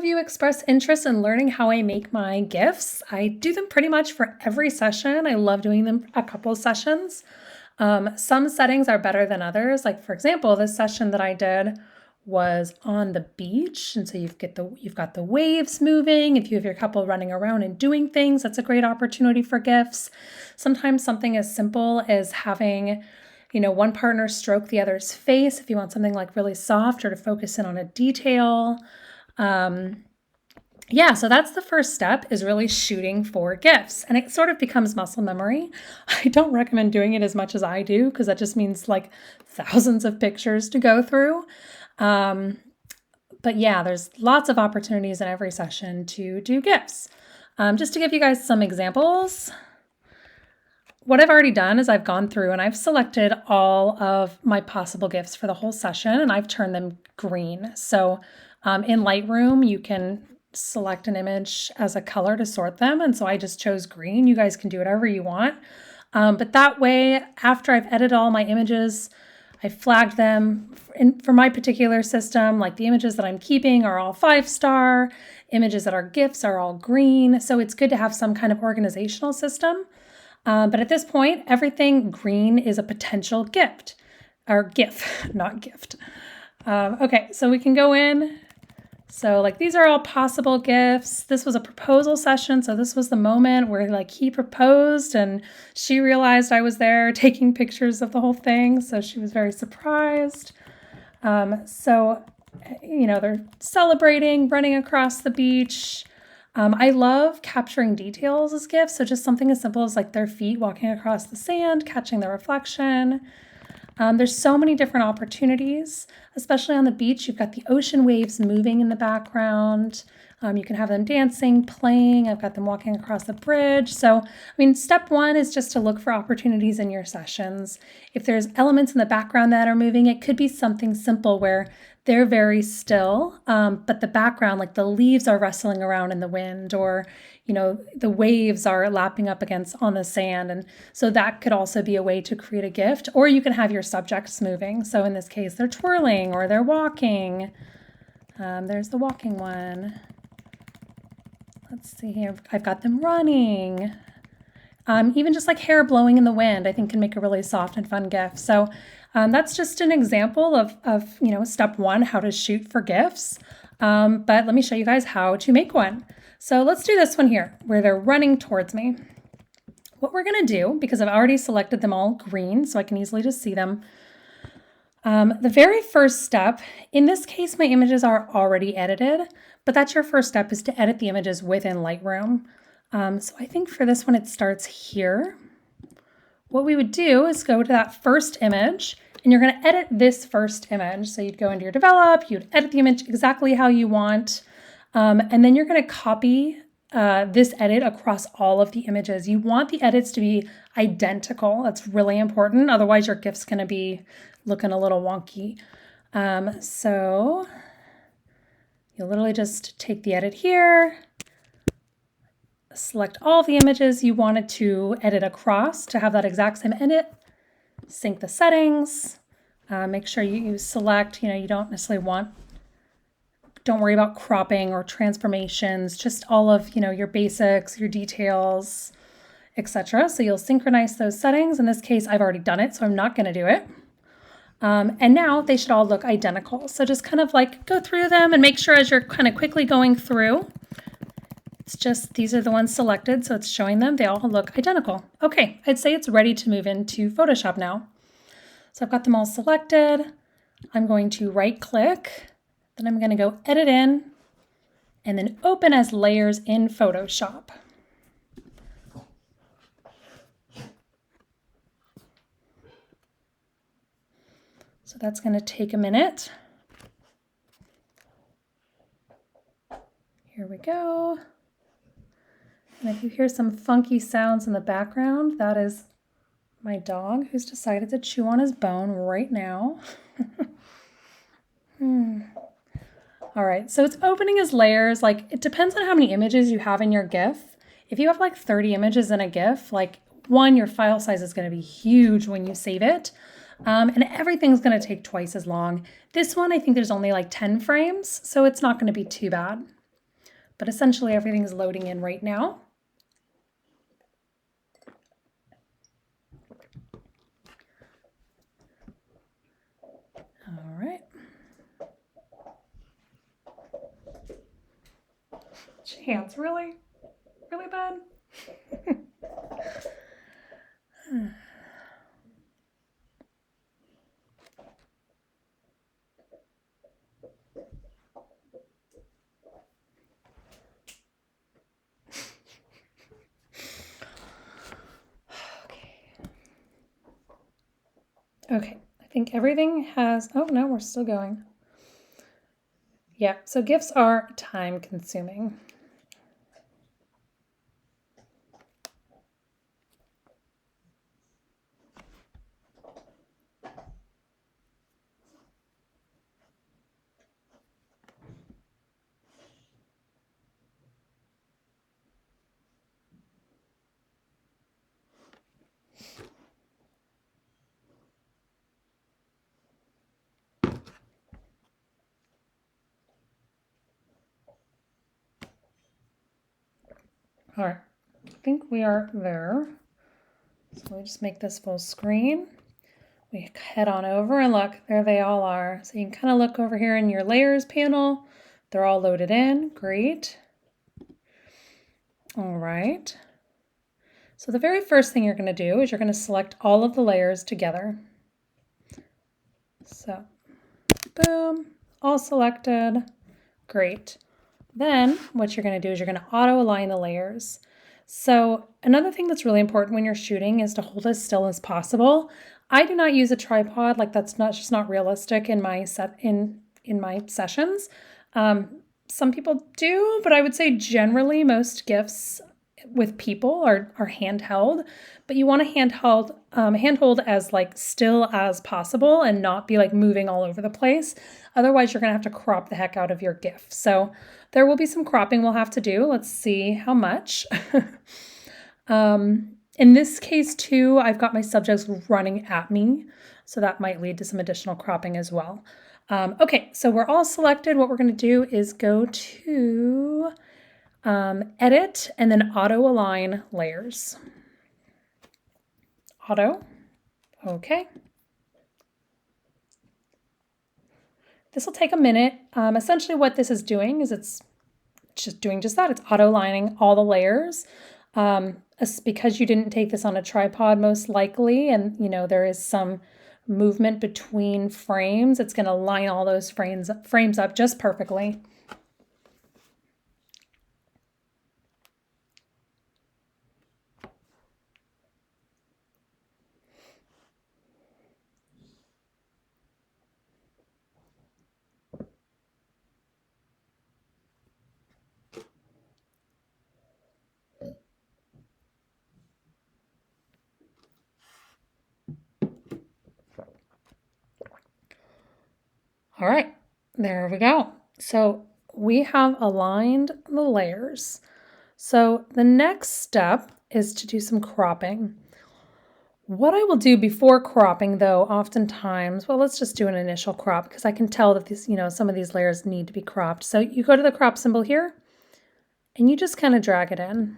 If you express interest in learning how I make my GIFs, I do them pretty much for every session. I love doing them a couple sessions. Some settings are better than others. Like for example, this session that I did was on the beach, and so you've got the waves moving. If you have your couple running around and doing things, that's a great opportunity for GIFs. Sometimes something as simple as having one partner stroke the other's face if you want something like really soft or to focus in on a detail. Yeah, so that's the first step, is really shooting for GIFs, and it sort of becomes muscle memory. I don't recommend doing it as much as I do because that just means like thousands of pictures to go through. But yeah, there's lots of opportunities in every session to do GIFs. Just to give you guys some examples, what I've already done is I've gone through and I've selected all of my possible GIFs for the whole session, and I've turned them green. So in Lightroom, you can select an image as a color to sort them, and so I just chose green. You guys can do whatever you want. But that way, after I've edited all my images, I flagged them for my particular system. Like the images that I'm keeping are all 5-star, images that are GIFs are all green. So it's good to have some kind of organizational system. But at this point, everything green is a potential gift, or GIF, not gift. Okay, so we can go in. So like these are all possible GIFs. This was a proposal session. So this was the moment where like he proposed and she realized I was there taking pictures of the whole thing. So she was very surprised. So, they're celebrating, running across the beach. I love capturing details as GIFs. So just something as simple as like their feet walking across the sand, catching the reflection. There's so many different opportunities, especially on the beach. You've got the ocean waves moving in the background. You can have them dancing, playing. I've got them walking across the bridge. So, step one is just to look for opportunities in your sessions. If there's elements in the background that are moving, it could be something simple where they're very still, but the background, like the leaves are rustling around in the wind, or the waves are lapping up against on the sand. And so that could also be a way to create a gift. Or you can have your subjects moving. So in this case, they're twirling or they're walking. There's the walking one. Let's see here. I've got them running. Even just like hair blowing in the wind, I think can make a really soft and fun GIF. So that's just an example of step one, how to shoot for GIFs. But let me show you guys how to make one. So let's do this one here where they're running towards me. What we're going to do, because I've already selected them all green, so I can easily just see them. The very first step, in this case, my images are already edited, but that's your first step, is to edit the images within Lightroom. So I think for this one, it starts here. What we would do is go to that first image, and you're going to edit this first image. So you'd go into your develop, you'd edit the image exactly how you want, and then you're going to copy this edit across all of the images. You want the edits to be identical. That's really important. Otherwise, your GIF's going to be looking a little wonky. So you'll literally just take the edit here, select all the images you wanted to edit across to have that exact same edit, sync the settings, make sure you select, you don't necessarily don't worry about cropping or transformations, just all of, your basics, your details, etc. So you'll synchronize those settings. In this case, I've already done it, so I'm not going to do it. And now they should all look identical. So just kind of like go through them and make sure as you're kind of quickly going through, it's just, these are the ones selected, so it's showing them. They all look identical. Okay, I'd say it's ready to move into Photoshop now. So I've got them all selected. I'm going to right click, then I'm going to go edit in, and then open as layers in Photoshop. So that's going to take a minute. Here we go. And if you hear some funky sounds in the background, that is my dog who's decided to chew on his bone right now. All right, so it's opening as layers. Like, it depends on how many images you have in your GIF. If you have like 30 images in a GIF, like one, your file size is going to be huge when you save it. And everything's going to take twice as long. This one, I think there's only like 10 frames, so it's not going to be too bad. but essentially everything is loading in right now. All right. Chance, really? Really bad? Okay, I think everything has, oh no, we're still going. Yeah, so GIFs are time consuming. All right, I think we are there. So we just make this full screen. We head on over and look, there they all are. So you can kind of look over here in your layers panel. They're all loaded in, great. All right. So the very first thing you're going to do is you're going to select all of the layers together. So, boom, all selected, great. Then what you're going to do is you're going to auto align the layers. So another thing that's really important when you're shooting is to hold as still as possible. I do not use a tripod, like that's just not realistic in my my sessions. Some people do, but I would say generally most GIFs with people are handheld, but you want to handhold as like still as possible and not be like moving all over the place. Otherwise, you're going to have to crop the heck out of your GIF. So there will be some cropping we'll have to do. Let's see how much. In this case too, I've got my subjects running at me, so that might lead to some additional cropping as well. Okay, so we're all selected. What we're going to do is go to edit and then auto align layers. Auto, okay. This will take a minute. Essentially what this is doing is it's just doing just that. It's auto aligning all the layers. Because you didn't take this on a tripod most likely, and you know there is some movement between frames, it's going to line all those frames up just perfectly. All right, there we go. So we have aligned the layers. So the next step is to do some cropping. What I will do before cropping though, oftentimes, well, let's just do an initial crop because I can tell that these, some of these layers need to be cropped. So you go to the crop symbol here and you just kind of drag it in.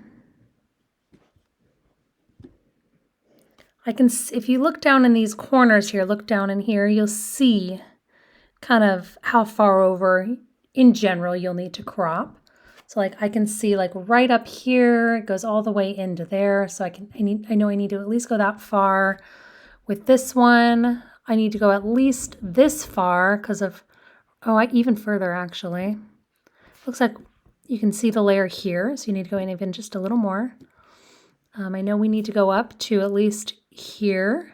If you look down in these corners here, look down in here, you'll see kind of how far over in general you'll need to crop. So like I can see like right up here, it goes all the way into there. So I know I need to at least go that far. With this one, I need to go at least this far because of, even further actually. Looks like you can see the layer here. So you need to go in even just a little more. I know we need to go up to at least here.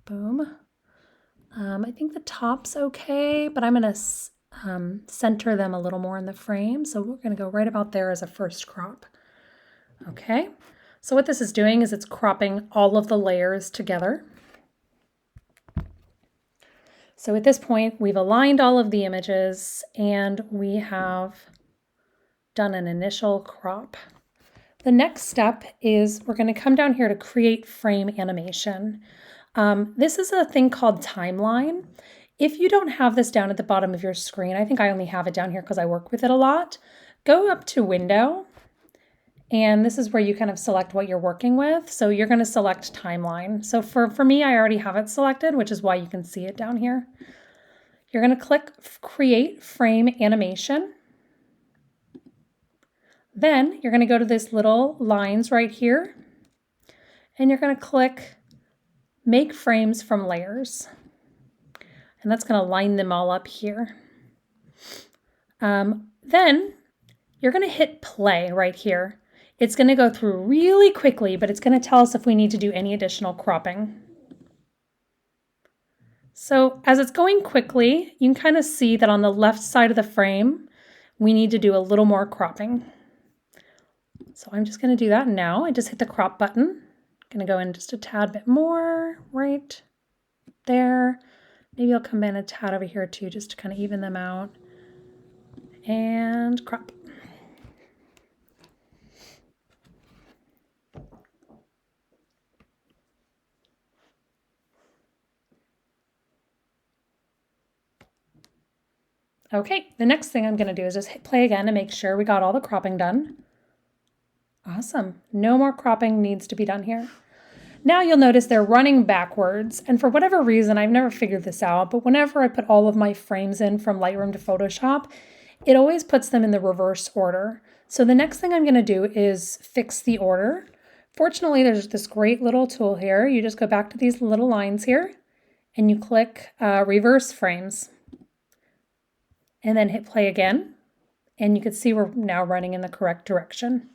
Boom. I think the top's okay, but I'm going to center them a little more in the frame. So we're going to go right about there as a first crop. Okay, so what this is doing is it's cropping all of the layers together. So at this point, we've aligned all of the images and we have done an initial crop. The next step is we're going to come down here to create frame animation. This is a thing called timeline. If you don't have this down at the bottom of your screen, I think I only have it down here because I work with it a lot, go up to Window, and this is where you kind of select what you're working with. So you're going to select Timeline. So for me, I already have it selected, which is why you can see it down here. You're going to click Create Frame Animation. Then you're going to go to this little lines right here, and you're going to click Make Frames from Layers. And that's going to line them all up here. Then you're going to hit play right here. It's going to go through really quickly, but it's going to tell us if we need to do any additional cropping. So as it's going quickly, you can kind of see that on the left side of the frame, we need to do a little more cropping. So I'm just going to do that now. I just hit the crop button. I'm going to go in just a tad bit more right there. Maybe I'll come in a tad over here too, just to kind of even them out. And crop. Okay, the next thing I'm going to do is just hit play again to make sure we got all the cropping done. Awesome. No more cropping needs to be done here. Now you'll notice they're running backwards, and for whatever reason, I've never figured this out, but whenever I put all of my frames in from Lightroom to Photoshop, it always puts them in the reverse order. So the next thing I'm going to do is fix the order. Fortunately, there's this great little tool here. You just go back to these little lines here, and you click Reverse Frames, and then hit play again, and you can see we're now running in the correct direction.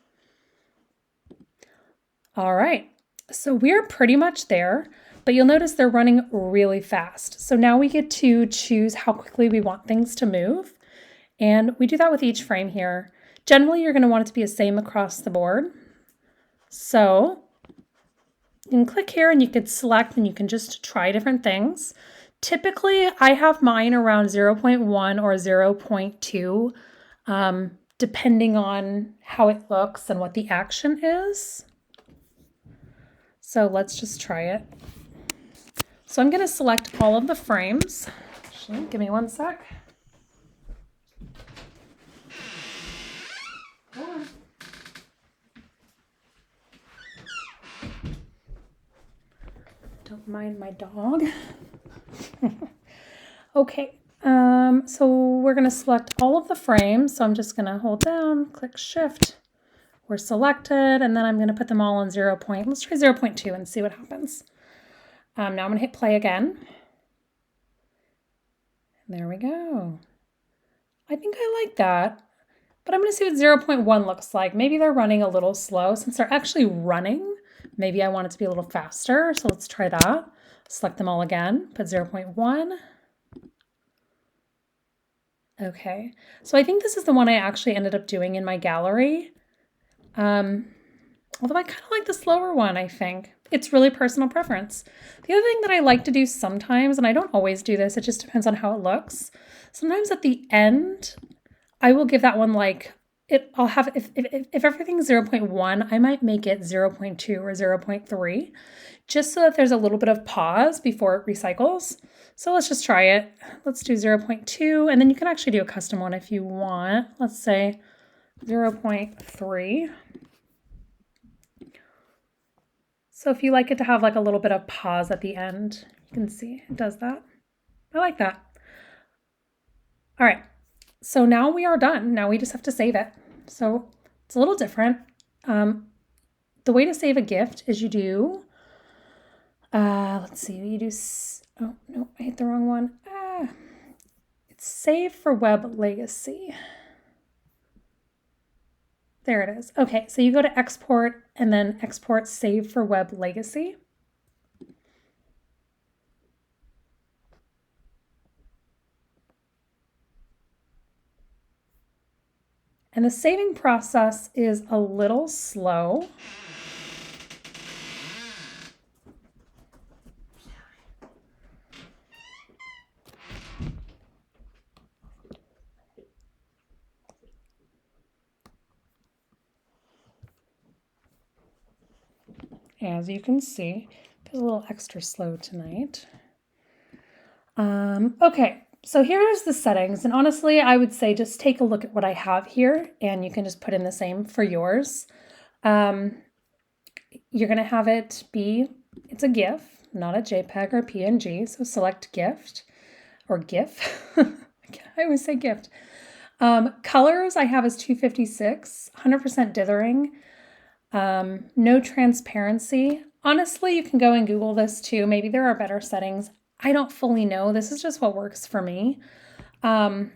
All right. So we're pretty much there, but you'll notice they're running really fast. So now we get to choose how quickly we want things to move. And we do that with each frame here. Generally, you're going to want it to be the same across the board. So you can click here and you can select and you can just try different things. Typically, I have mine around 0.1 or 0.2, depending on how it looks and what the action is. So let's just try it. So I'm going to select all of the frames. Actually, give me one sec. Don't mind my dog. Okay, so we're going to select all of the frames. So I'm just going to hold down, click Shift. We're selected, and then I'm going to put them all on 0. Let's try 0.2 and see what happens. Now I'm going to hit play again. And there we go. I think I like that, but I'm going to see what 0.1 looks like. Maybe they're running a little slow. Since they're actually running, maybe I want it to be a little faster. So let's try that. Select them all again, put 0.1. Okay, so I think this is the one I actually ended up doing in my gallery. Although I kind of like the slower one, I think. It's really personal preference. The other thing that I like to do sometimes, and I don't always do this, it just depends on how it looks. Sometimes at the end, I will give that one like, I'll have, if everything's 0.1, I might make it 0.2 or 0.3, just so that there's a little bit of pause before it recycles. So let's just try it. Let's do 0.2, and then you can actually do a custom one if you want. Let's say 0.3. So if you like it to have like a little bit of pause at the end, you can see it does that. I like that. All right, so now we are done. Now we just have to save it. So it's a little different. The way to save a gift is you do, let's see, you do, oh no, I hit the wrong one. It's Save for Web Legacy. There it is. Okay, so you go to Export and then Export Save for Web Legacy. And the saving process is a little slow. As you can see, it's a little extra slow tonight. Okay, so here's the settings. And honestly, I would say just take a look at what I have here and you can just put in the same for yours. You're going to have it be, it's a GIF, not a JPEG or PNG. So select gift or GIF. I always say gift. Colors I have is 256, 100% dithering, no transparency. Honestly, you can go and Google this too. Maybe there are better settings. I don't fully know. This is just what works for me. I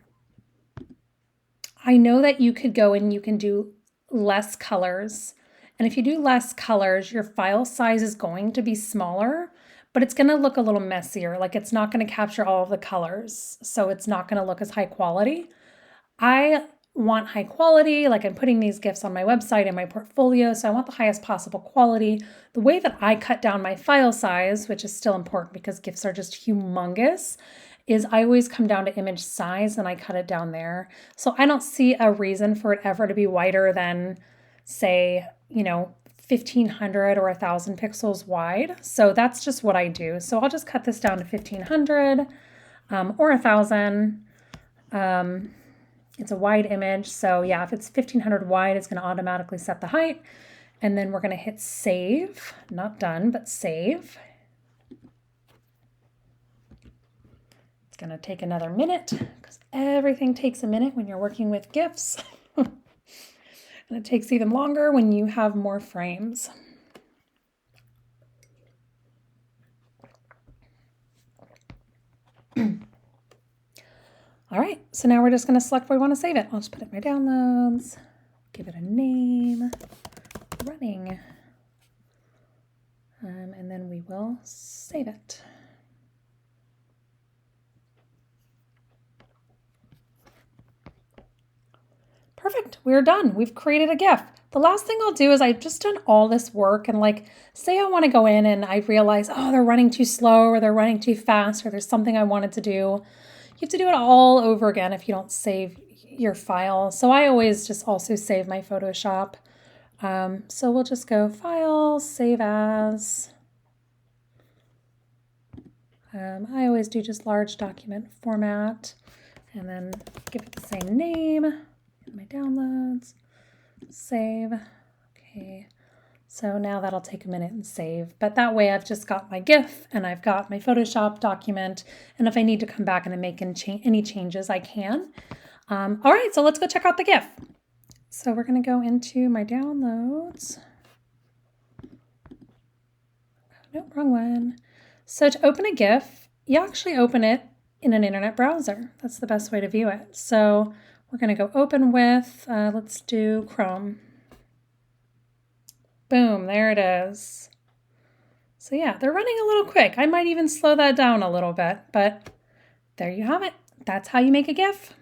know that you could go and you can do less colors. And if you do less colors, your file size is going to be smaller, but it's going to look a little messier. Like it's not going to capture all of the colors. So it's not going to look as high quality. I want high quality, like I'm putting these GIFs on my website and my portfolio, so I want the highest possible quality. The way that I cut down my file size, which is still important because GIFs are just humongous, is I always come down to image size and I cut it down there. So I don't see a reason for it ever to be wider than, say, 1,500 or 1,000 pixels wide. So that's just what I do. So I'll just cut this down to 1,500 or 1,000. It's a wide image, so yeah, if it's 1,500 wide, it's going to automatically set the height. And then we're going to hit save, not done, but save. It's going to take another minute because everything takes a minute when you're working with GIFs. And it takes even longer when you have more frames. All right, so now we're just going to select where we want to save it. I'll just put it in my downloads, give it a name, running, and then we will save it. Perfect, we're done. We've created a GIF. The last thing I'll do is I've just done all this work and say I want to go in and I realize, oh, they're running too slow or they're running too fast or there's something I wanted to do. You have to do it all over again if you don't save your file. So I always just also save my Photoshop. So we'll just go File, Save As. I always do just large document format and then give it the same name in my downloads. Save. Okay. So now that'll take a minute and save, but that way I've just got my GIF and I've got my Photoshop document. And if I need to come back and make any changes, I can. All right, so let's go check out the GIF. So we're going to go into my downloads. No, wrong one. So to open a GIF, you actually open it in an internet browser. That's the best way to view it. So we're going to go open with, let's do Chrome. Boom, there it is. So yeah, they're running a little quick. I might even slow that down a little bit, but there you have it. That's how you make a GIF.